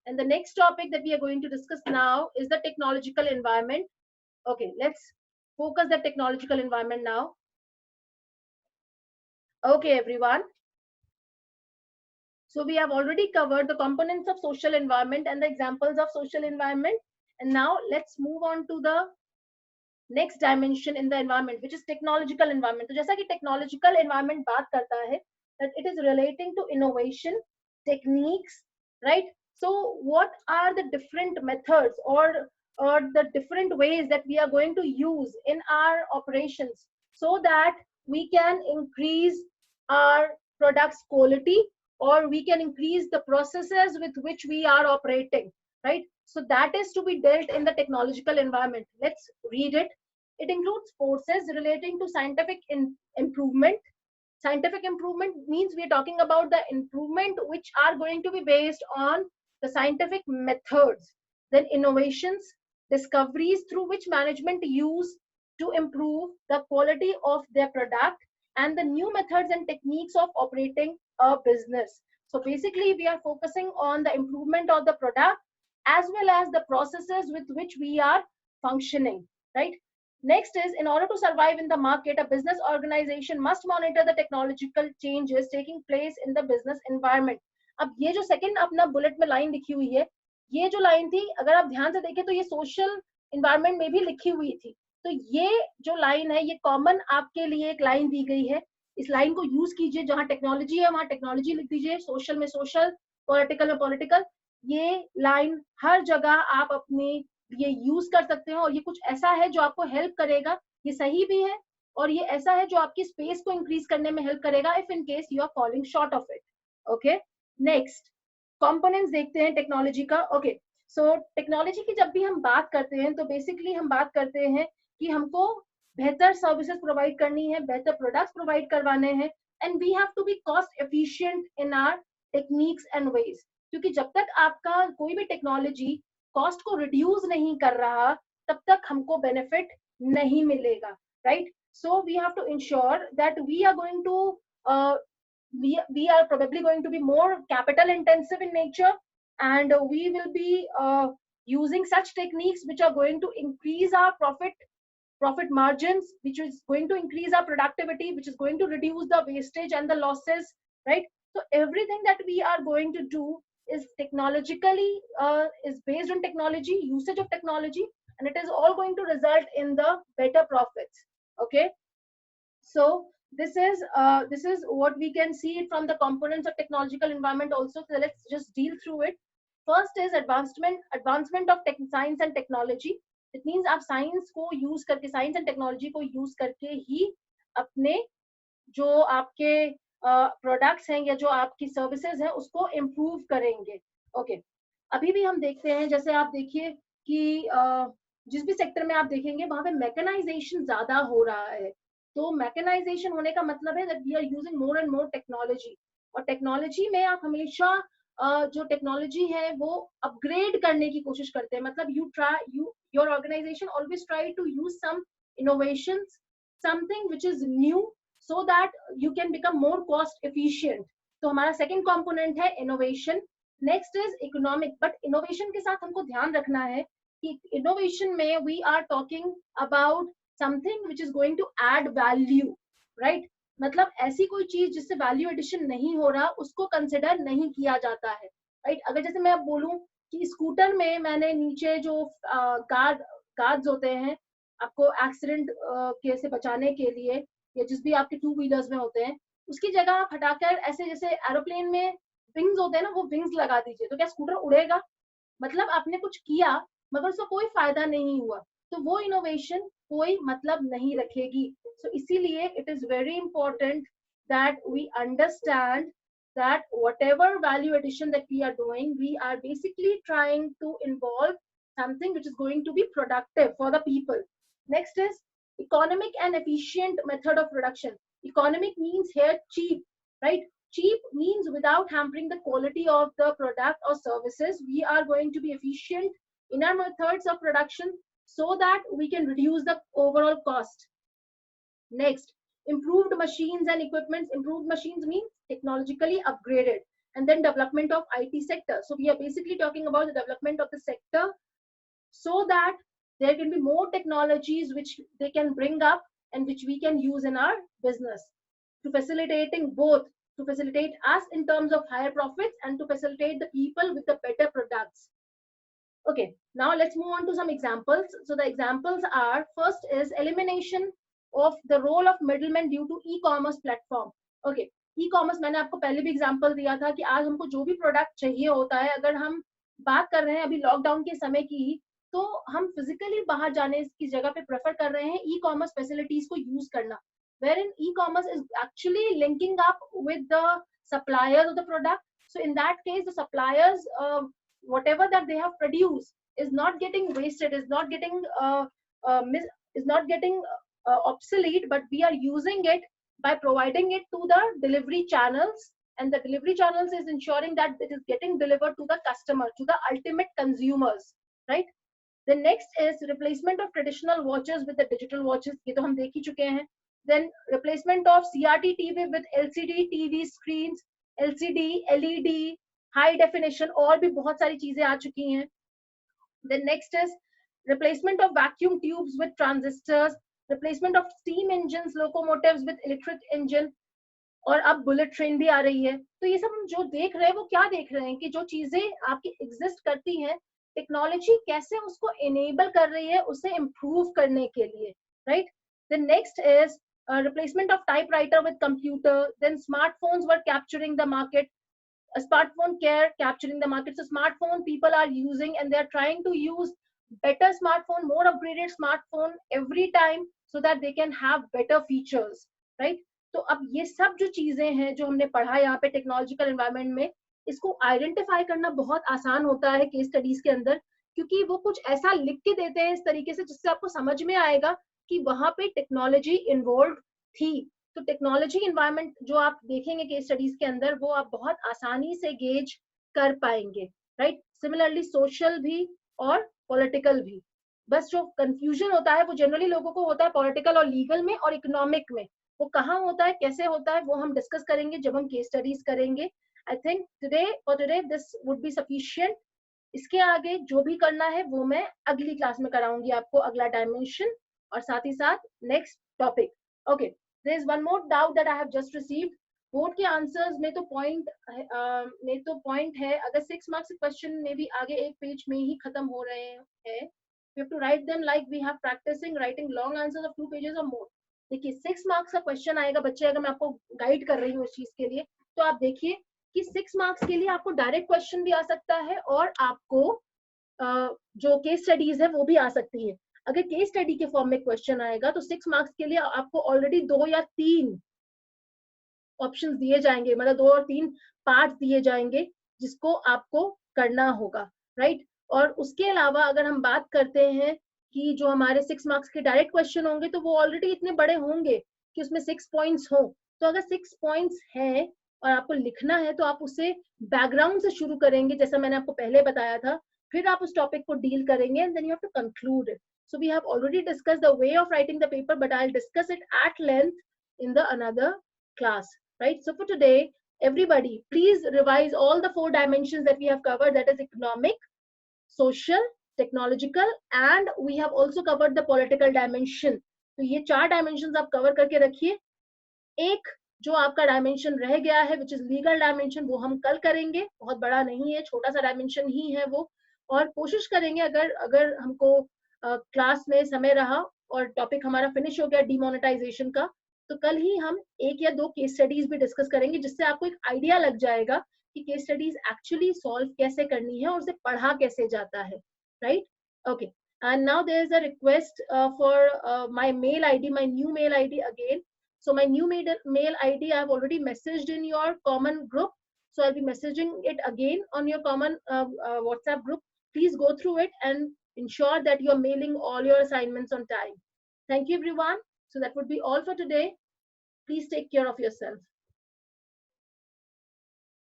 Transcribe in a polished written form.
And the next topic that we are going to discuss now is the technological environment. Okay, let's focus the technological environment now. Okay, everyone. So we have already covered the components of social environment and the examples of social environment. And now let's move on to the next dimension in the environment, which is technological environment. तो जैसा कि technological environment बात करता है that it is relating to innovation, techniques, right? So what are the different methods or the different ways that we are going to use in our operations so that we can increase our products quality, or we can increase the processes with which we are operating, right? So that is to be dealt in the technological environment. Let's read it. It includes forces relating to scientific improvement. Scientific improvement means we are talking about the improvement which are going to be based on the scientific methods. Then innovations, discoveries through which management use to improve the quality of their product, and the new methods and techniques of operating a business. So basically we are focusing on the improvement of the product as well as the processes with which we are functioning, right? Next is, in order to survive in the market, a business organization must monitor the technological changes taking place in the business environment. अब ये जो second अपना bullet में line लिखी हुई है, ये जो लाइन थी, अगर आप ध्यान से देखें तो ये सोशल इन्वायरमेंट में भी लिखी हुई थी. तो ये जो लाइन है, ये कॉमन आपके लिए एक लाइन दी गई है. इस लाइन को यूज कीजिए. जहां टेक्नोलॉजी है वहां टेक्नोलॉजी लिख दीजिए, सोशल में सोशल, पॉलिटिकल में पॉलिटिकल. ये लाइन हर जगह आप अपनी ये यूज कर सकते हो, और ये कुछ ऐसा है जो आपको हेल्प करेगा. ये सही भी है और ये ऐसा है जो आपकी स्पेस को इंक्रीज करने में हेल्प करेगा if in case you are falling short of it. Okay, next components देखते हैं टेक्नोलॉजी का. ओके, सो टेक्नोलॉजी की जब भी हम बात करते हैं तो बेसिकली हम बात करते हैं कि हमको बेहतर सर्विसेज प्रोवाइड करनी है, बेहतर प्रोडक्ट्स प्रोवाइड करवाने हैं, and we have to be cost efficient in our techniques and ways. क्योंकि जब तक आपका कोई भी टेक्नोलॉजी कॉस्ट को रिड्यूस नहीं कर रहा, तब तक हमको बेनिफिट नहीं मिलेगा, right? So we have to ensure that we are going to we are probably going to be more capital intensive in nature, and we will be using such techniques which are going to increase our profit margins, which is going to increase our productivity, which is going to reduce the wastage and the losses, right? So everything that we are going to do is technologically is based on technology, usage of technology, and it is all going to result in the better profits. Okay, so this is what we can see it from the components of technological environment also. So let's just deal through it. First is advancement of science and technology. It means आप science को use करके, science and technology को use करके ही अपने जो आपके products हैं या जो आपकी सर्विसेज हैं उसको इम्प्रूव करेंगे. ओके, अभी भी हम देखते हैं, जैसे आप देखिए कि जिस भी सेक्टर में आप देखेंगे वहां पे मैकेनाइजेशन ज्यादा हो रहा है. तो मैकेनाइजेशन होने का मतलब है that we are using more and more technology, और टेक्नोलॉजी में आप हमेशा जो टेक्नोलॉजी है वो अपग्रेड करने की कोशिश करते हैं. मतलब your organization always try to use some innovations, something which is new, so that you can become more cost efficient. तो हमारा सेकंड कंपोनेंट है innovation. Next is economic. But innovation के साथ हमको ध्यान रखना है कि इनोवेशन में we are talking about something which is going to add value, right? मतलब ऐसी कोई चीज जिससे वैल्यू एडिशन नहीं हो रहा उसको कंसिडर नहीं किया जाता है, राइट? अगर जैसे मैं बोलूं कि स्कूटर में मैंने नीचे जो गार्ड्स होते हैं आपको एक्सीडेंट के से बचाने के लिए, या जिस भी आपके टू व्हीलर्स में होते हैं, उसकी जगह आप हटाकर ऐसे जैसे एरोप्लेन में विंग्स होते हैं ना, वो विंग्स लगा दीजिए. तो क्या स्कूटर उड़ेगा? मतलब आपने कुछ किया मगर उसका कोई फायदा नहीं हुआ, तो वो इनोवेशन कोई मतलब नहीं रखेगी. सो इसीलिए it is very important that we understand that whatever value addition that we are doing, we are basically trying to involve something which is going to be productive for the people. Next is economic and efficient method of production. Economic means here cheap, right? Cheap means without hampering the quality of the product or services. We are going to be efficient in our methods of production so that we can reduce the overall cost. Next, improved machines and equipments. Improved machines means technologically upgraded. and then development of IT sector. So we are basically talking about the development of the sector so that there can be more technologies which they can bring up and which we can use in our business, to facilitating both, to facilitate us in terms of higher profits and to facilitate the people with the better products. Okay, now let's move on to some examples. So the examples are, first is elimination of the role of middlemen due to e-commerce platform. Okay, e-commerce मैंने आपको पहले भी example दिया था कि आज हमको जो भी प्रोडक्ट चाहिए होता है, अगर हम बात कर रहे हैं अभी लॉकडाउन के समय की, तो हम फिजिकली बाहर जाने की जगह पे प्रेफर कर रहे हैं ई-कॉमर्स फैसिलिटीज को यूज करना, wherein e-commerce is actually linking up with the suppliers of the product. So in that case, the suppliers, whatever that they have produced is not getting wasted, is not getting obsolete, but we are using it by providing it to the delivery channels, and the delivery channels is ensuring that it is getting delivered to the customer, to the ultimate consumers, right? The next is replacement of traditional watches with the digital watches. ये तो हम देख ही चुके हैं. Then replacement of CRT TV with LCD TV screens, LCD, LED, high definition, और भी बहुत सारी चीजें आ चुकी हैं. Then next is replacement of vacuum tubes with transistors, replacement of steam engines, locomotives with electric engine, और अब बुलेट ट्रेन भी आ रही है. तो ये सब हम जो देख रहे हैं वो क्या देख रहे हैं कि जो चीजें आपकी एग्जिस्ट करती हैं, टेक्नोलॉजी कैसे उसको एनेबल कर रही है उसे इम्प्रूव करने के लिए, right? The next is replacement of typewriter with computer. Then smartphones were capturing the market. A smartphone care capturing the market. So smartphone people are using and they are trying to use better smartphone, more upgraded smartphone every time so that they can have better features, right? तो अब ये सब जो चीजें हैं जो हमने पढ़ा यहाँ पे टेक्नोलॉजिकल एनवायरनमेंट में, इसको आइडेंटिफाई करना बहुत आसान होता है केस स्टडीज के अंदर, क्योंकि वो कुछ ऐसा लिख के देते हैं इस तरीके से जिससे आपको समझ में आएगा कि वहां पे टेक्नोलॉजी इन्वॉल्व थी. तो टेक्नोलॉजी एनवायरनमेंट जो आप देखेंगे केस स्टडीज के अंदर, वो आप बहुत आसानी से गेज कर पाएंगे, राइट? सिमिलरली सोशल भी और पॉलिटिकल भी. बस जो कंफ्यूजन होता है वो जनरली लोगों को होता है पॉलिटिकल और लीगल में और इकोनॉमिक में. वो कहाँ होता है, कैसे होता है, वो हम डिस्कस करेंगे जब हम केस स्टडीज करेंगे. I think for today this would be sufficient. इसके आगे जो भी करना है वो मैं अगली क्लास में कराऊंगी आपको, अगला डायमेंशन और साथ ही साथ next topic. Okay, there is one more doubt that I have just received. Board के आंसर्स में तो पॉइंट है, अगर 6 मार्क्स के क्वेश्चन में भी आगे एक पेज में ही खत्म हो रहे हैं, you have to write them like we have practicing writing long answers of 2 pages or more. देखिए 6 मार्क्स का क्वेश्चन आएगा बच्चे, अगर मैं आपको गाइड कर रही हूँ इस चीज के लिए, तो आप देखिए कि 6 मार्क्स के लिए आपको डायरेक्ट क्वेश्चन भी आ सकता है और आपको जो केस स्टडीज है वो भी आ सकती है. अगर केस स्टडी के फॉर्म में क्वेश्चन आएगा तो 6 मार्क्स के लिए आपको ऑलरेडी 2 या 3 ऑप्शंस दिए जाएंगे, मतलब 2 और 3 पार्ट दिए जाएंगे जिसको आपको करना होगा, राइट? और उसके अलावा अगर हम बात करते हैं कि जो हमारे 6 मार्क्स के डायरेक्ट क्वेश्चन होंगे तो वो ऑलरेडी इतने बड़े होंगे कि उसमें 6 पॉइंट्स हो. तो अगर 6 पॉइंट्स हैं और आपको लिखना है तो आप उसे बैकग्राउंड से शुरू करेंगे जैसा मैंने आपको पहले बताया था, फिर आप उस टॉपिक को डील करेंगे and then you have to conclude it. So we have already discussed the way of writing the paper, but I will discuss it at length in the another class, right? So for today, everybody, please revise all the 4 dimensions that we have covered, that is economic, social, technological, and we have also covered the political dimension. तो ये 4 dimensions आप cover करके रखिए. एक जो आपका dimension रह गया है which is legal dimension, वो हम कल करेंगे, बहुत बड़ा नहीं है, छोटा सा dimension ही है वो, और कोशिश करेंगे अगर हमको क्लास में समय रहा और टॉपिक हमारा फिनिश हो गया डिमोनेटाइजेशन का, तो कल ही हम 1 या 2 केस स्टडीज भी डिस्कस करेंगे जिससे आपको एक आइडिया लग जाएगा कि केस स्टडीज एक्चुअली सॉल्व कैसे करनी है और उसे पढ़ा कैसे जाता है, right? Okay, and now there is a request for my mail ID, my new mail ID again. So my new mail ID I have already messaged in your common group, so I'll be messaging it again on your common WhatsApp group. Please go through it and ensure that you're mailing all your assignments on time. Thank you everyone. So that would be all for today. Please take care of yourself.